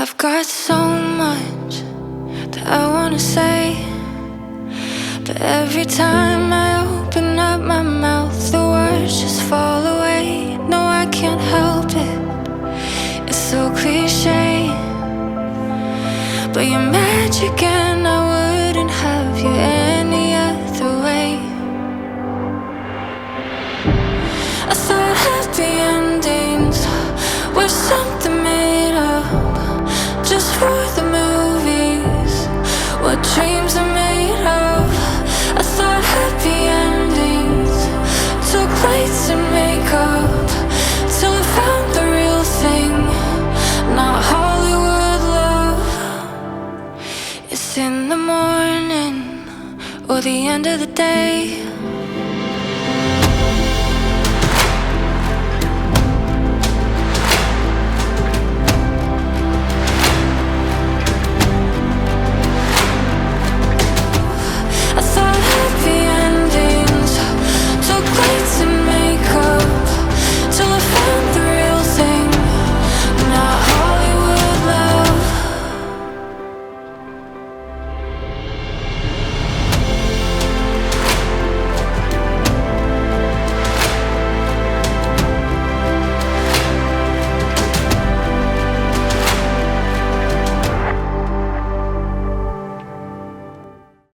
I've got so much that I wanna say, but every time I open up my mouth, the words just fall away. No, I can't help it, it's so cliche, but you're magic and I wouldn't have you any other way. I thought happy endings were something made up just for the movies, what dreams are made of. I thought happy endings took lights and makeup, till I found the real thing, not Hollywood love. It's in the morning or the end of the day,